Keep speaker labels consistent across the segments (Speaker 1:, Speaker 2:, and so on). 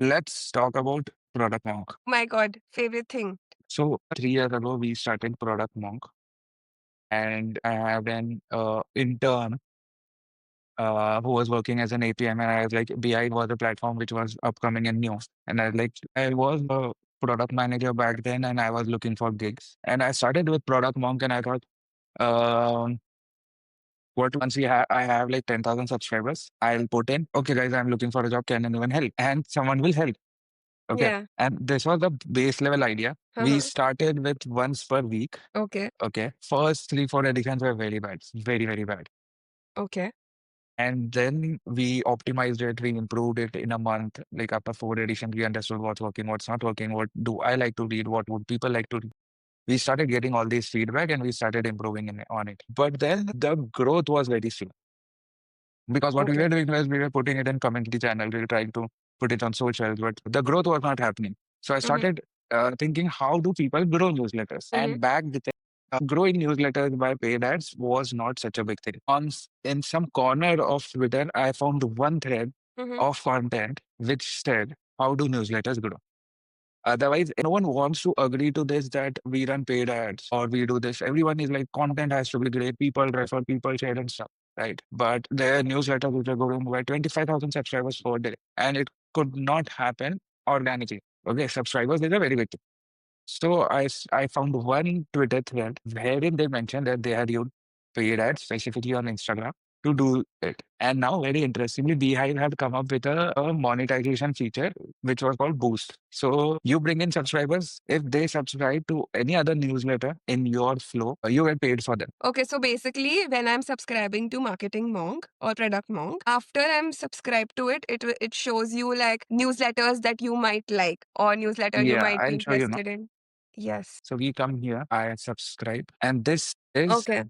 Speaker 1: Let's talk about Product Monk.
Speaker 2: My God, favorite thing.
Speaker 1: So 3 years ago, we started Product Monk, and I had an intern who was working as an APM, and I was like, Beehiiv was a platform which was upcoming and new, and I was a product manager back then, and I was looking for gigs, and I started with Product Monk, and I thought, um, what once I have like 10,000 subscribers, I'll put in, okay, guys, I'm looking for a job. Can anyone help? And someone will help. Okay.
Speaker 2: Yeah.
Speaker 1: And this was the base level idea. We
Speaker 2: Uh-huh.
Speaker 1: started with once per week.
Speaker 2: Okay.
Speaker 1: Okay. First 3, 4 editions were very bad. Very, very bad.
Speaker 2: Okay.
Speaker 1: And then we optimized it, we improved it in a month. Like after 4 editions, we understood what's working, what's not working, what do I like to read, what would people like to read. We started getting all this feedback and we started improving on it. But then the growth was very slow. Because what we
Speaker 2: Okay.
Speaker 1: were doing was we were putting it in community channel, we were trying to put it on socials, but the growth was not happening. So I
Speaker 2: Mm-hmm.
Speaker 1: started thinking, how do people grow newsletters?
Speaker 2: Mm-hmm.
Speaker 1: And back then, growing newsletters by paid ads was not such a big thing. In some corner of Twitter, I found one thread
Speaker 2: Mm-hmm.
Speaker 1: of content which said, how do newsletters grow? Otherwise, no one wants to agree to this that we run paid ads or we do this. Everyone is like, content has to be great. People refer, people share and stuff, right? But their newsletters which are going by 25,000 subscribers per day, and it could not happen organically. Okay, subscribers is a very big thing. So I found one Twitter thread wherein they mentioned that they had used paid ads specifically on Instagram to do it. And now, very interestingly, Beehiiv had come up with a monetization feature which was called Boost. So you bring in subscribers. If they subscribe to any other newsletter in your flow, you get paid for them.
Speaker 2: Okay, so basically, when I'm subscribing to Marketing Monk or Product Monk, after I'm subscribed to it, it shows you like newsletters that you might like or newsletter you
Speaker 1: Yeah,
Speaker 2: might be
Speaker 1: I'll show you now.
Speaker 2: interested in. Yes.
Speaker 1: So we come here, I subscribe, and this is
Speaker 2: Okay.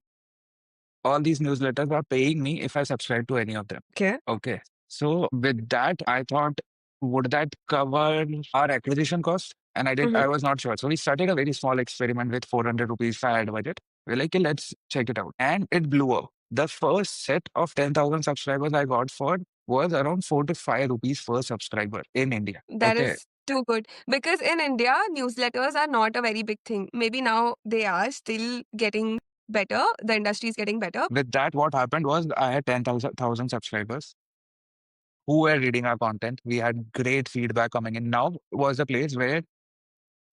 Speaker 1: all these newsletters are paying me if I subscribe to any of them.
Speaker 2: Okay.
Speaker 1: Okay. So with that, I thought, would that cover our acquisition cost? And
Speaker 2: Mm-hmm.
Speaker 1: I was not sure. So we started a very small experiment with 400 rupees ad budget. We're like, okay, let's check it out. And it blew up. The first set of 10,000 subscribers I got for was around 4 to 5 rupees per subscriber in India.
Speaker 2: That
Speaker 1: Okay.
Speaker 2: is too good because in India, newsletters are not a very big thing. Maybe now they are still getting better. The industry is getting better.
Speaker 1: With that, what happened was I had 10,000 subscribers who were reading our content. We had great feedback coming in. Now was a place where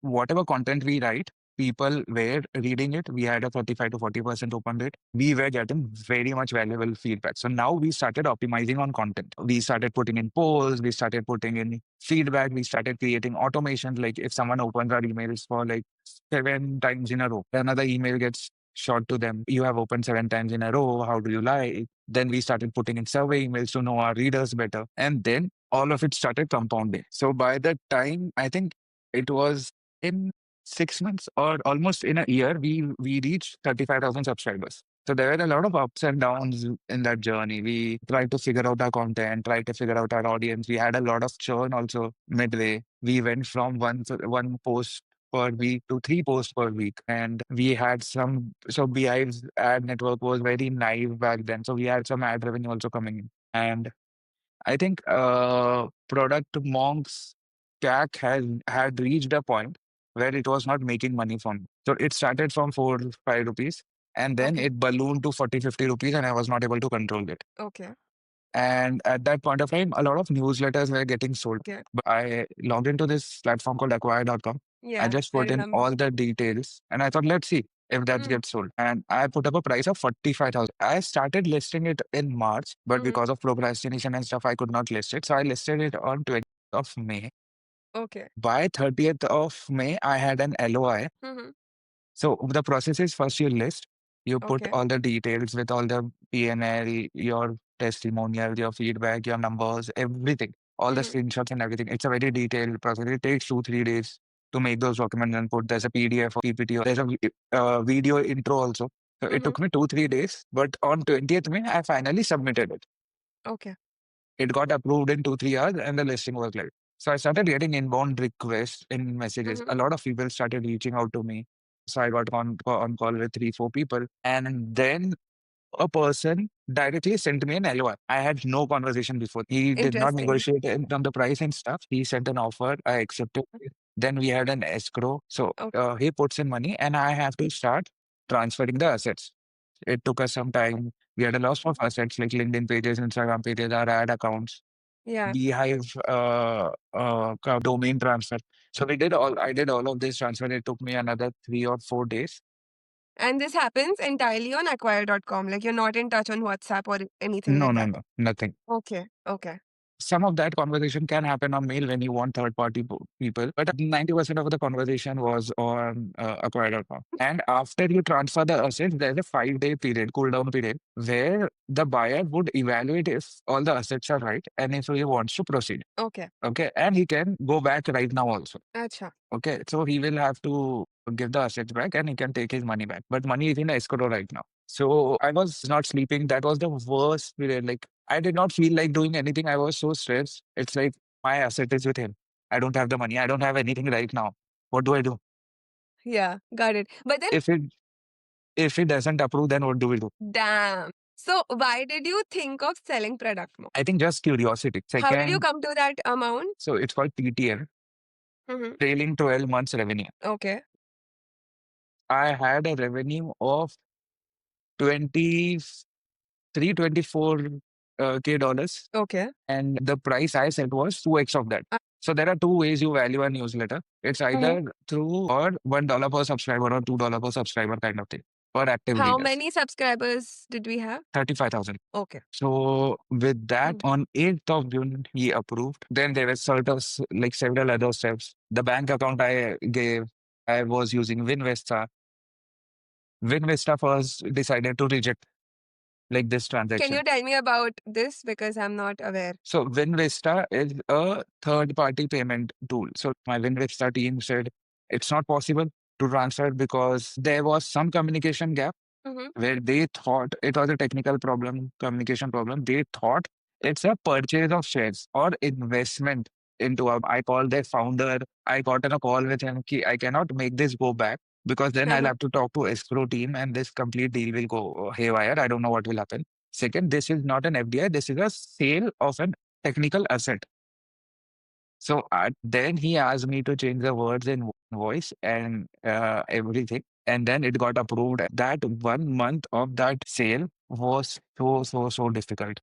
Speaker 1: whatever content we write, people were reading it. We had a 35 to 40% open rate. We were getting very much valuable feedback. So now we started optimizing on content. We started putting in polls, we started putting in feedback, we started creating automation. Like if someone opens our emails for like 7 times in a row, another email gets shot to them. You have opened 7 times in a row. How do you like? Then we started putting in survey emails to know our readers better. And then all of it started compounding. So by the time, I think it was in 6 months or almost in a year, we reached 35,000 subscribers. So there were a lot of ups and downs in that journey. We tried to figure out our content, tried to figure out our audience. We had a lot of churn also midway. We went from one post per week to 3 posts per week. And we had so Beehiv's ad network was very naive back then. So we had some ad revenue also coming in. And I think Product Monk's CAC had reached a point where it was not making money from me. So it started from 4 5 rupees and then
Speaker 2: Okay.
Speaker 1: it ballooned to 40 50 rupees and I was not able to control it.
Speaker 2: Okay.
Speaker 1: And at that point of time, a lot of newsletters were getting sold.
Speaker 2: Okay.
Speaker 1: But I logged into this platform called acquire.com. I
Speaker 2: Yeah,
Speaker 1: just
Speaker 2: I
Speaker 1: put in
Speaker 2: remember.
Speaker 1: all the details and I thought, let's see if that
Speaker 2: Mm.
Speaker 1: gets sold. And I put up a price of 45,000. I started listing it in March, but
Speaker 2: Mm-hmm.
Speaker 1: because of procrastination and stuff, I could not list it. So I listed it on 20th of May.
Speaker 2: Okay.
Speaker 1: By 30th of May, I had an LOI.
Speaker 2: Mm-hmm.
Speaker 1: So the process is first you list, you put
Speaker 2: Okay.
Speaker 1: all the details with all the PNL, your testimonial, your feedback, your numbers, everything, all the
Speaker 2: Mm-hmm.
Speaker 1: screenshots and everything. It's a very detailed process. It takes 2 3 days to make those documents and put. There's a PDF or PPT. There's a video intro also. So it
Speaker 2: Mm-hmm.
Speaker 1: took me 2 3 days, but on 20th May, I finally submitted it.
Speaker 2: Okay.
Speaker 1: It got approved in 2 3 hours, and the listing was live. So I started getting inbound requests in messages.
Speaker 2: Mm-hmm.
Speaker 1: A lot of people started reaching out to me. So I got on call with 3 4 people. And then a person directly sent me an LOI. I had no conversation before. He did not
Speaker 2: Interesting.
Speaker 1: negotiate on the price and stuff. He sent an offer. I accepted it. Then we had an escrow. So
Speaker 2: Okay.
Speaker 1: he puts in money and I have to start transferring the assets. It took us some time. We had a lot of assets like LinkedIn pages, Instagram pages, our ad accounts,
Speaker 2: Yeah.
Speaker 1: Beehiiv domain transfer. So I did all of this transfer. It took me another 3 or 4 days.
Speaker 2: And this happens entirely on acquire.com. Like you're not in touch on WhatsApp or anything
Speaker 1: No,
Speaker 2: like
Speaker 1: no,
Speaker 2: that.
Speaker 1: no, nothing.
Speaker 2: Okay. Okay.
Speaker 1: Some of that conversation can happen on mail when you want third-party people, but 90% of the conversation was on acquire.com. And after you transfer the assets, there's a 5-day period, cool down period, where the buyer would evaluate if all the assets are right and if he wants to proceed.
Speaker 2: Okay.
Speaker 1: Okay. And he can go back right now also.
Speaker 2: Acha.
Speaker 1: Okay. So he will have to give the assets back and he can take his money back. But money is in escrow right now. So I was not sleeping. That was the worst period. Like I did not feel like doing anything. I was so stressed. It's like my asset is with him. I don't have the money. I don't have anything right now. What do I do?
Speaker 2: Yeah. Got it. But then,
Speaker 1: If it if it doesn't approve, then what do we do?
Speaker 2: damn. So why did you think of selling product more?
Speaker 1: I think just curiosity.
Speaker 2: How did you
Speaker 1: Second,
Speaker 2: come to that amount?
Speaker 1: so it's called TTL,
Speaker 2: Mm-hmm.
Speaker 1: trailing 12 months revenue.
Speaker 2: Okay.
Speaker 1: I had a revenue of 23, 24 K dollars.
Speaker 2: Okay.
Speaker 1: And the price I set was 2x of that.
Speaker 2: Uh,
Speaker 1: So there are two ways you value a newsletter. It's
Speaker 2: Mhm.
Speaker 1: either through or $1 per subscriber or $2 per subscriber kind of thing per active
Speaker 2: How
Speaker 1: readers.
Speaker 2: many subscribers did we have?
Speaker 1: 35,000.
Speaker 2: Okay.
Speaker 1: So with that, on 8th of June, he approved. Then there were like several other steps. The bank account I gave, I was using Winvesta. Winvesta first decided to reject like this
Speaker 2: Can
Speaker 1: transaction.
Speaker 2: you tell me about this because I'm not aware?
Speaker 1: So WinVista is a third-party payment tool. So my WinVista team said it's not possible to transfer because there was some communication gap
Speaker 2: Mm-hmm.
Speaker 1: where they thought it was a technical problem, communication problem. They thought it's a purchase of shares or investment into a. I called their founder. I got on a call with him. Ki, I cannot make this go back because then I'll have to talk to escrow team and this complete deal will go haywire. I don't know what will happen. Second, this is not an FDI. This is a sale of an technical asset. So then he asked me to change the words in voice and everything. And then it got approved. That 1 month of that sale was so difficult.